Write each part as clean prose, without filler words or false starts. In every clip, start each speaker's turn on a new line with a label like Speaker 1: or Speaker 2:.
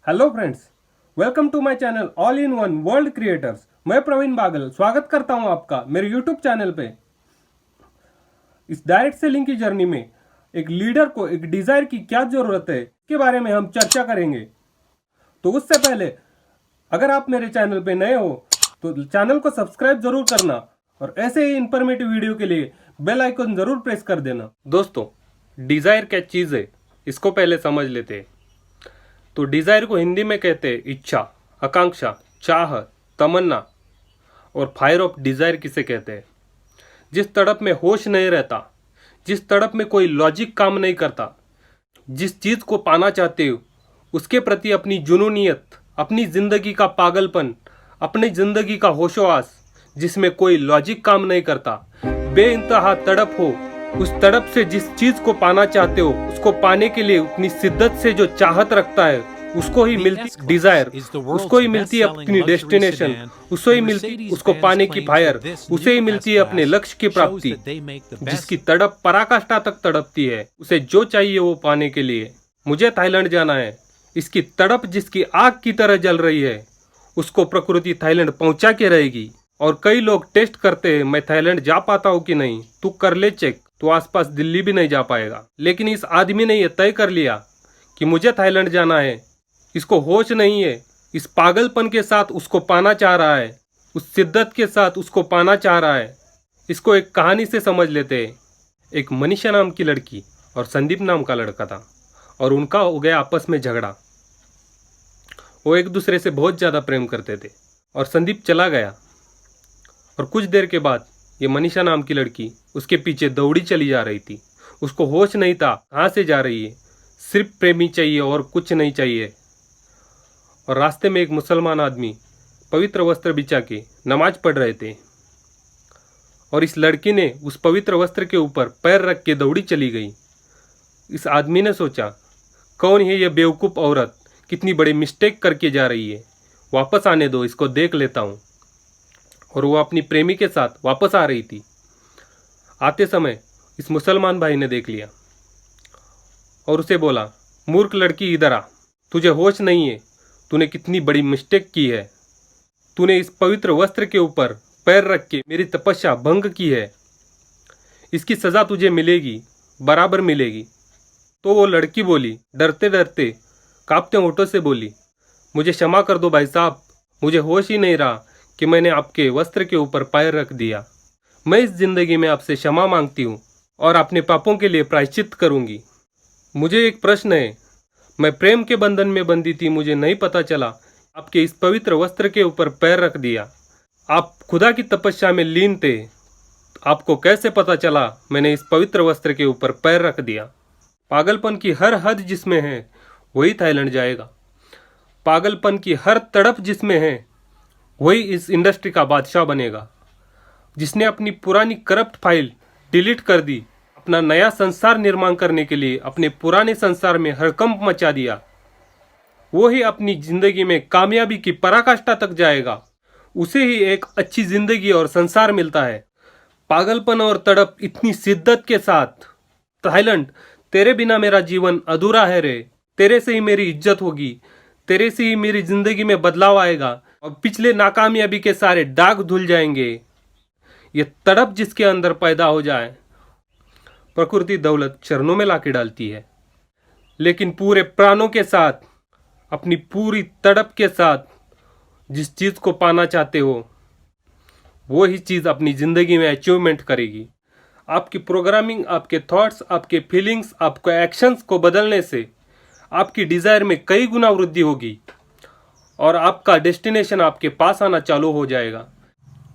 Speaker 1: Hello friends, welcome to my channel all in one world creators. मैं प्रवीण बागल स्वागत करता हूं आपका मेरे यूट्यूब चैनल पे। इस डायरेक्ट सेलिंग की जर्नी में एक लीडर को एक डिजायर की क्या जरूरत है के बारे में हम चर्चा करेंगे। तो उससे पहले अगर आप मेरे चैनल पे नए हो तो चैनल को सब्सक्राइब जरूर करना और ऐसे ही इंफॉर्मेटिव वीडियो के लिए बेल आइकन जरूर प्रेस कर देना। दोस्तों, डिजायर क्या चीज़ है इसको पहले समझ लेते हैं। तो डिजायर को हिंदी में कहते हैं इच्छा, आकांक्षा, चाह, तमन्ना। और फायर ऑफ डिजायर किसे कहते हैं? जिस तड़प में होश नहीं रहता, जिस तड़प में कोई लॉजिक काम नहीं करता, जिस चीज को पाना चाहते हो उसके प्रति अपनी जुनूनियत, अपनी जिंदगी का पागलपन, अपनी जिंदगी का होशोआस, जिसमें कोई लॉजिक काम नहीं करता, बेइंतहा तड़प हो। उस तड़प से जिस चीज को पाना चाहते हो उसको पाने के लिए उतनी शिद्दत से जो चाहत रखता है उसको ही मिलती डिजायर, उसको ही मिलती है अपनी डेस्टिनेशन, उसको ही मिलती उसको पाने की फायर, उसे ही मिलती है अपने लक्ष्य की प्राप्ति। जिसकी तड़प पराकाष्ठा तक तड़पती है, उसे जो चाहिए वो पाने के लिए। मुझे थाईलैंड जाना है, इसकी तड़प जिसकी आग की तरह जल रही है उसको प्रकृति थाईलैंड पहुंचा के रहेगी। और कई लोग टेस्ट करते हैं मैं थाईलैंड जा पाता हूँ कि नहीं, तू कर ले चेक, तो आसपास दिल्ली भी नहीं जा पाएगा। लेकिन इस आदमी ने यह तय कर लिया कि मुझे थाईलैंड जाना है। इसको होश नहीं है, इस पागलपन के साथ उसको पाना चाह रहा है, उस शिद्दत के साथ उसको पाना चाह रहा है। इसको एक कहानी से समझ लेते हैं। एक मनीषा नाम की लड़की और संदीप नाम का लड़का था और उनका हो गया आपस में झगड़ा। वो एक दूसरे से बहुत ज़्यादा प्रेम करते थे और संदीप चला गया। और कुछ देर के बाद ये मनीषा नाम की लड़की उसके पीछे दौड़ी चली जा रही थी। उसको होश नहीं था कहाँ से जा रही है, सिर्फ प्रेमी चाहिए और कुछ नहीं चाहिए। और रास्ते में एक मुसलमान आदमी पवित्र वस्त्र बिछा के नमाज पढ़ रहे थे और इस लड़की ने उस पवित्र वस्त्र के ऊपर पैर रख के दौड़ी चली गई। इस आदमी ने सोचा, कौन है ये बेवकूफ़ औरत, कितनी बड़ी मिस्टेक करके जा रही है, वापस आने दो, इसको देख लेता हूँ। और वो अपनी प्रेमी के साथ वापस आ रही थी। आते समय इस मुसलमान भाई ने देख लिया और उसे बोला, मूर्ख लड़की इधर आ, तुझे होश नहीं है, तूने कितनी बड़ी मिस्टेक की है। तूने इस पवित्र वस्त्र के ऊपर पैर रख के मेरी तपस्या भंग की है, इसकी सज़ा तुझे मिलेगी, बराबर मिलेगी। तो वो लड़की बोली, डरते डरते कांपते होठों से बोली, मुझे क्षमा कर दो भाई साहब, मुझे होश ही नहीं रहा कि मैंने आपके वस्त्र के ऊपर पैर रख दिया। मैं इस जिंदगी में आपसे क्षमा मांगती हूँ और अपने पापों के लिए प्रायश्चित करूँगी। मुझे एक प्रश्न है, मैं प्रेम के बंधन में बंधी थी, मुझे नहीं पता चला आपके इस पवित्र वस्त्र के ऊपर पैर रख दिया। आप खुदा की तपस्या में लीन थे, आपको कैसे पता चला मैंने इस पवित्र वस्त्र के ऊपर पैर रख दिया? पागलपन की हर हद जिसमें है वही थाईलैंड जाएगा। पागलपन की हर तड़प जिसमें है वही इस इंडस्ट्री का बादशाह बनेगा। जिसने अपनी पुरानी करप्ट फाइल डिलीट कर दी, अपना नया संसार निर्माण करने के लिए अपने पुराने संसार में हड़कंप मचा दिया, वो ही अपनी जिंदगी में कामयाबी की पराकाष्ठा तक जाएगा। उसे ही एक अच्छी जिंदगी और संसार मिलता है। पागलपन और तड़प इतनी शिद्दत के साथ, थाईलैंड तेरे बिना मेरा जीवन अधूरा है रे, तेरे से ही मेरी इज्जत होगी, तेरे से ही मेरी जिंदगी में बदलाव आएगा और पिछले नाकामयाबी के सारे दाग धुल जाएंगे। ये तड़प जिसके अंदर पैदा हो जाए, प्रकृति दौलत चरणों में लाके डालती है। लेकिन पूरे प्राणों के साथ, अपनी पूरी तड़प के साथ जिस चीज़ को पाना चाहते हो वो ही चीज़ अपनी ज़िंदगी में अचीवमेंट करेगी। आपकी प्रोग्रामिंग, आपके थॉट्स, आपके फीलिंग्स, आपके एक्शंस को बदलने से आपकी डिज़ायर में कई गुना वृद्धि होगी और आपका डेस्टिनेशन आपके पास आना चालू हो जाएगा।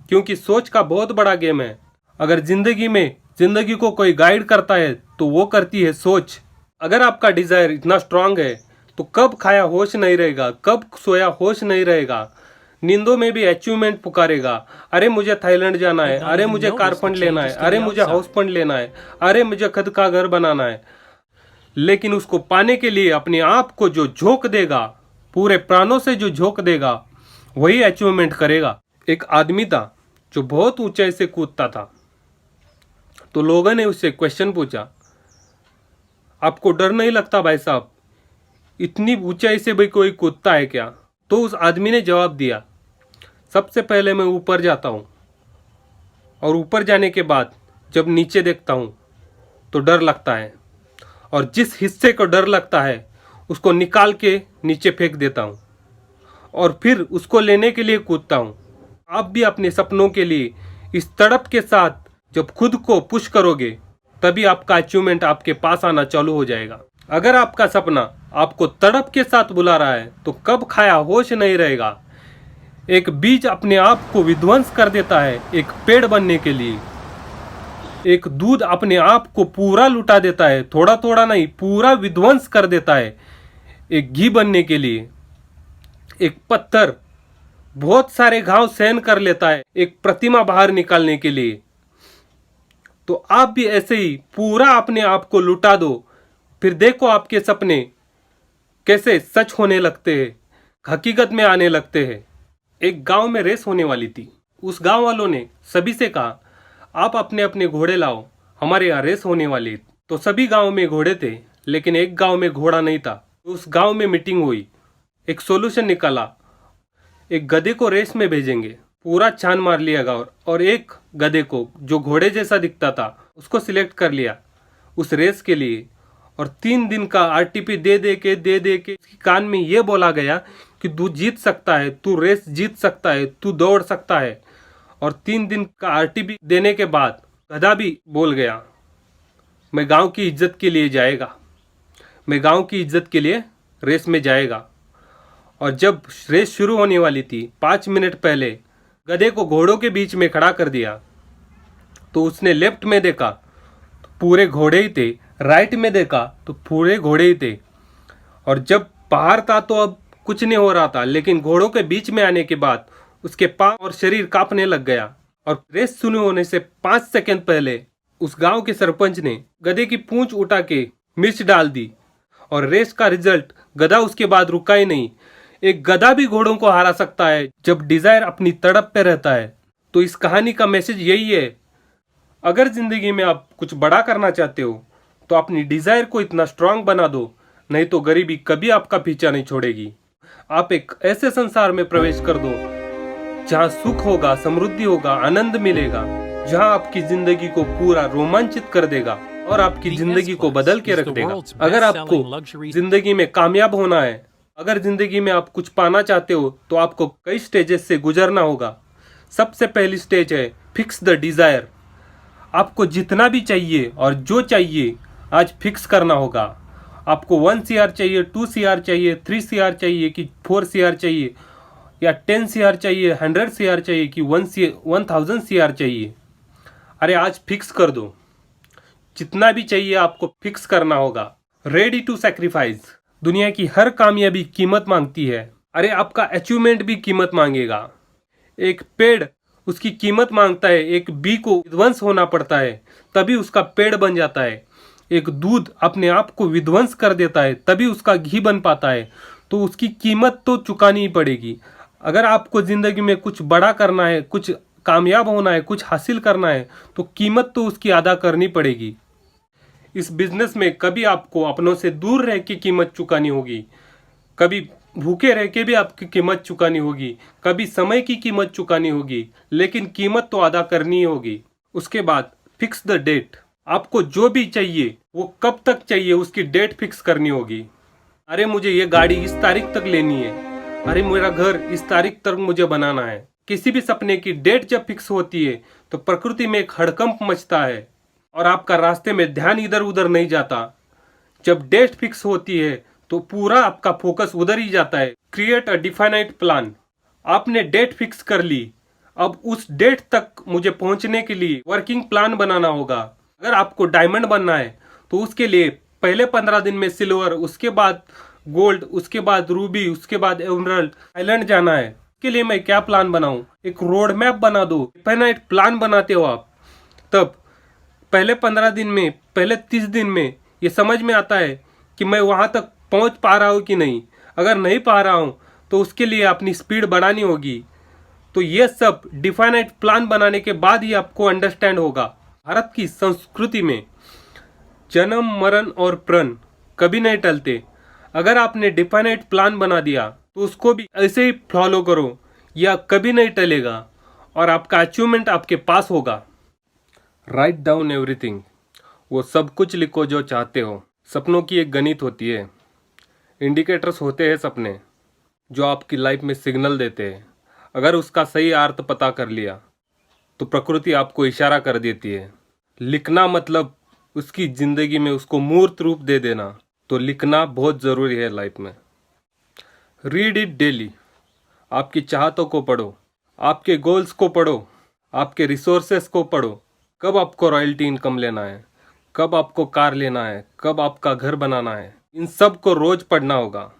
Speaker 1: क्योंकि सोच का बहुत बड़ा गेम है। अगर जिंदगी को कोई गाइड करता है तो वो करती है सोच। अगर आपका डिज़ायर इतना स्ट्रांग है तो कब खाया होश नहीं रहेगा, कब सोया होश नहीं रहेगा, नींदों में भी अचीवमेंट पुकारेगा। अरे मुझे थाईलैंड जाना है, अरे मुझे कार फंड लेना है, अरे मुझे हाउस फंड लेना है, अरे मुझे खुद का घर बनाना है। लेकिन उसको पाने के लिए अपने आप को जो झोंक देगा, पूरे प्राणों से जो झोंक देगा, वही अचीवमेंट करेगा। एक आदमी था जो बहुत ऊंचाई से कूदता था। तो लोगों ने उससे क्वेश्चन पूछा, आपको डर नहीं लगता भाई साहब, इतनी ऊंचाई से भाई कोई कूदता है क्या? तो उस आदमी ने जवाब दिया, सबसे पहले मैं ऊपर जाता हूँ और ऊपर जाने के बाद जब नीचे देखता हूँ तो डर लगता है, और जिस हिस्से को डर लगता है उसको निकाल के नीचे फेंक देता हूँ और फिर उसको लेने के लिए कूदता हूँ। आप भी अपने सपनों के लिए इस तड़प के साथ जब खुद को पुश करोगे तभी आपका अचीवमेंट आपके पास आना चालू हो जाएगा। अगर आपका सपना आपको तड़प के साथ बुला रहा है तो कब खाया होश नहीं रहेगा। एक बीज अपने आप को विध्वंस कर देता है एक पेड़ बनने के लिए। एक दूध अपने आप को पूरा लुटा देता है, थोड़ा थोड़ा नहीं, पूरा विध्वंस कर देता है एक घी बनने के लिए। एक पत्थर बहुत सारे घाव सहन कर लेता है एक प्रतिमा बाहर निकालने के लिए। तो आप भी ऐसे ही पूरा अपने आप को लुटा दो, फिर देखो आपके सपने कैसे सच होने लगते हैं, हकीकत में आने लगते हैं। एक गांव में रेस होने वाली थी। उस गांव वालों ने सभी से कहा, आप अपने अपने घोड़े लाओ, हमारे यहाँ रेस होने वाली। तो सभी गांव में घोड़े थे लेकिन एक गांव में घोड़ा नहीं था। उस गांव में मीटिंग हुई, एक सॉल्यूशन निकाला, एक गधे को रेस में भेजेंगे। पूरा छान मार लिया गाँव और एक गधे को जो घोड़े जैसा दिखता था उसको सिलेक्ट कर लिया उस रेस के लिए। और 3 दिन का आरटीपी दे दे के उसके कान में ये बोला गया कि तू जीत सकता है, तू रेस जीत सकता है, तू दौड़ सकता है। और 3 दिन का आरटीपी देने के बाद गधा भी बोल गया, मैं गांव की इज्जत के लिए जाएगा, मैं गांव की इज्जत के लिए रेस में जाएगा। और जब रेस शुरू होने वाली थी 5 मिनट पहले गधे को घोड़ों के बीच में खड़ा कर दिया। तो उसने लेफ्ट में देखा तो पूरे घोड़े ही थे, राइट में देखा तो पूरे घोड़े ही थे। और जब बाहर था तो अब कुछ नहीं हो रहा था, लेकिन घोड़ों के बीच में आने के बाद उसके पांव और शरीर कांपने लग गया। और रेस शुरू होने से 5 सेकंड पहले उस गांव के सरपंच ने गधे की पूंछ उठा के मिर्च डाल दी और रेस का रिजल्ट गधा उसके बाद रुका ही नहीं। एक गधा भी घोड़ों को हरा सकता है जब डिजायर अपनी तड़प पे रहता है। तो इस कहानी का मैसेज यही है, अगर जिंदगी में आप कुछ बड़ा करना चाहते हो तो अपनी डिजायर को इतना स्ट्रांग बना दो, नहीं तो गरीबी कभी आपका पीछा नहीं छोड़ेगी। आप एक ऐसे संसार में प्रवेश कर दो जहां सुख होगा, समृद्धि होगा, आनंद मिलेगा, जहां आपकी जिंदगी को पूरा रोमांचित कर देगा और आपकी जिंदगी को बदल के रख देगा। अगर आपको जिंदगी में कामयाब होना है, अगर जिंदगी में आप कुछ पाना चाहते हो तो आपको कई स्टेजेस से गुजरना होगा। सबसे पहली स्टेज है फिक्स द डिजायर। आपको जितना भी चाहिए और जो चाहिए आज फिक्स करना होगा। आपको 1 CR चाहिए, 2 CR चाहिए, 3 CR चाहिए कि 4 CR चाहिए, या 10 CR चाहिए, 100 CR चाहिए कि 1000 CR चाहिए। अरे आज फिक्स कर दो, जितना भी चाहिए आपको फिक्स करना होगा। Ready to sacrifice. दुनिया की हर कामयाबी कीमत मांगती है। अरे आपका अचीवमेंट भी कीमत मांगेगा। एक पेड़ उसकी कीमत मांगता है, एक बी को विध्वंस होना पड़ता है तभी उसका पेड़ बन जाता है। एक दूध अपने आप को विध्वंस कर देता है तभी उसका घी बन पाता है। तो उसकी कीमत तो चुकानी ही पड़ेगी। अगर आपको जिंदगी में कुछ बड़ा करना है, कुछ कामयाब होना है, कुछ हासिल करना है तो कीमत तो उसकी अदा करनी पड़ेगी। इस बिजनेस में कभी आपको अपनों से दूर रह के कीमत चुकानी होगी, कभी भूखे रह के भी आपकी कीमत चुकानी होगी, कभी समय की कीमत चुकानी होगी, लेकिन कीमत तो अदा करनी ही होगी। उसके बाद फिक्स द डेट। आपको जो भी चाहिए वो कब तक चाहिए उसकी डेट फिक्स करनी होगी। अरे मुझे ये गाड़ी इस तारीख तक लेनी है, अरे मेरा घर इस तारीख तक मुझे बनाना है। किसी भी सपने की डेट जब फिक्स होती है तो प्रकृति में एक हड़कंप मचता है और आपका रास्ते में ध्यान इधर उधर नहीं जाता। जब डेट फिक्स होती है तो पूरा आपका फोकस उधर ही जाता है। Create a definite plan. आपने डेट फिक्स कर ली, अब उस डेट तक मुझे पहुंचने के लिए वर्किंग प्लान बनाना होगा। अगर आपको डायमंड बनना है तो उसके लिए पहले 15 दिन में सिल्वर, उसके बाद गोल्ड, उसके बाद रूबी, उसके बाद एमरल्ड आइलैंड जाना है। इसके लिए मैं क्या प्लान बनाऊं? एक रोड मैप बना दो। डिफाइनाइट प्लान बनाते हो आप, तब पहले 15 दिन में, पहले 30 दिन में ये समझ में आता है कि मैं वहां तक पहुंच पा रहा हूं कि नहीं। अगर नहीं पा रहा हूं तो उसके लिए अपनी स्पीड बढ़ानी होगी। तो ये सब डिफाइनाइट प्लान बनाने के बाद ही आपको अंडरस्टैंड होगा। भारत की संस्कृति में जन्म, मरण और प्रण कभी नहीं टलते। अगर आपने डिफाइनेट प्लान बना दिया तो उसको भी ऐसे ही फॉलो करो, या कभी नहीं टलेगा और आपका अचीवमेंट आपके पास होगा। राइट डाउन एवरीथिंग, वो सब कुछ लिखो जो चाहते हो। सपनों की एक गणित होती है, इंडिकेटर्स होते हैं सपने जो आपकी लाइफ में सिग्नल देते हैं। अगर उसका सही अर्थ पता कर लिया तो प्रकृति आपको इशारा कर देती है। लिखना मतलब उसकी ज़िंदगी में उसको मूर्त रूप दे देना। तो लिखना बहुत ज़रूरी है लाइफ में। रीड इट डेली, आपकी चाहतों को पढ़ो, आपके गोल्स को पढ़ो, आपके रिसोर्सेस को पढ़ो। कब आपको रॉयल्टी इनकम लेना है, कब आपको कार लेना है, कब आपका घर बनाना है, इन सब को रोज पढ़ना होगा।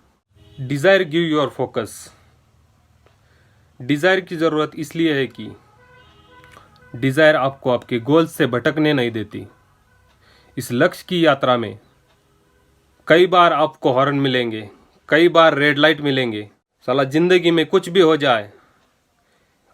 Speaker 1: Desire give your focus. Desire की ज़रूरत इसलिए है कि डिज़ायर आपको आपके गोल्स से भटकने नहीं देती। इस लक्ष्य की यात्रा में कई बार आपको हॉर्न मिलेंगे, कई बार रेड लाइट मिलेंगे। साला जिंदगी में कुछ भी हो जाए,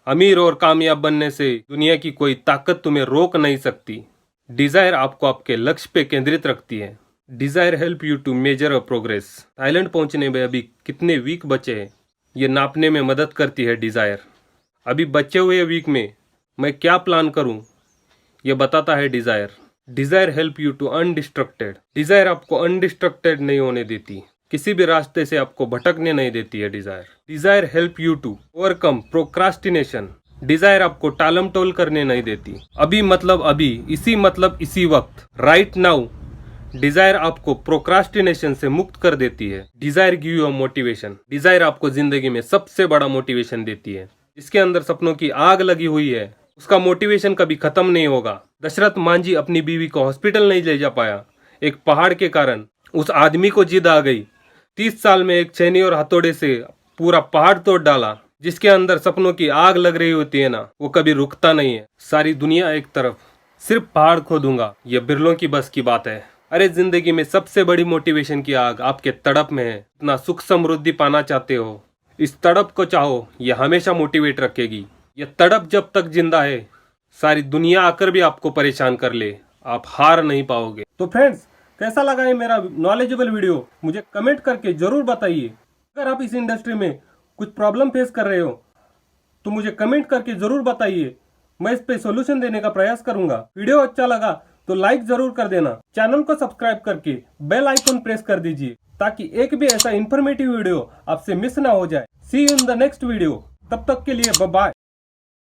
Speaker 1: अमीर और कामयाब बनने से दुनिया की कोई ताकत तुम्हें रोक नहीं सकती। डिज़ायर आपको आपके लक्ष्य पे केंद्रित रखती है। Desire help you to measure a progress. Thailand पहुंचने में अभी कितने वीक बचे हैं, ये नापने में मदद करती है डिज़ायर। अभी बचे हुए वीक में मैं क्या प्लान करूं, ये बताता है desire. Desire help you to undistracted. Desire आपको अनडिस्ट्रक्टेड नहीं होने देती, किसी भी रास्ते से आपको भटकने नहीं देती है desire. Desire help you to overcome procrastination. Desire आपको टालम टोल करने नहीं देती। अभी मतलब अभी, इसी मतलब इसी वक्त, राइट नाउ। डिज़ायर आपको प्रोक्रास्टिनेशन से मुक्त कर देती है। Desire give you motivation. Desire आपको जिंदगी में सबसे बड़ा मोटिवेशन देती है। इसके अंदर सपनों की आग लगी हुई है, उसका मोटिवेशन कभी खत्म नहीं होगा। दशरथ मांझी अपनी बीवी को हॉस्पिटल नहीं ले जा पाया, एक पहाड़ के कारण। उस आदमी को जिद आ गई, 30 साल में एक छेनी और हथौड़े से पूरा पहाड़ तोड़ डाला। जिसके अंदर सपनों की आग लग रही होती है ना, वो कभी रुकता नहीं है। सारी दुनिया एक तरफ, सिर्फ पहाड़ खोदूंगा, ये बिरलों की बस की बात है। अरे जिंदगी में सबसे बड़ी मोटिवेशन की आग आपके तड़प में है। इतना सुख समृद्धि पाना चाहते हो, इस तड़प को चाहो, ये हमेशा मोटिवेट रखेगी। ये तड़प जब तक जिंदा है, सारी दुनिया आकर भी आपको परेशान कर ले, आप हार नहीं पाओगे। तो फ्रेंड्स, कैसा लगा ये मेरा नॉलेजेबल वीडियो, मुझे कमेंट करके जरूर बताइए। अगर आप इस इंडस्ट्री में कुछ प्रॉब्लम फेस कर रहे हो तो मुझे कमेंट करके जरूर बताइए, मैं इस पे सॉल्यूशन देने का प्रयास करूंगा। वीडियो अच्छा लगा तो लाइक जरूर कर देना, चैनल को सब्सक्राइब करके बेल आइकन प्रेस कर दीजिए ताकि एक भी ऐसा इंफॉर्मेटिव वीडियो आपसे मिस ना हो जाए। See you in the next video, तब तक के लिए बाय बाय।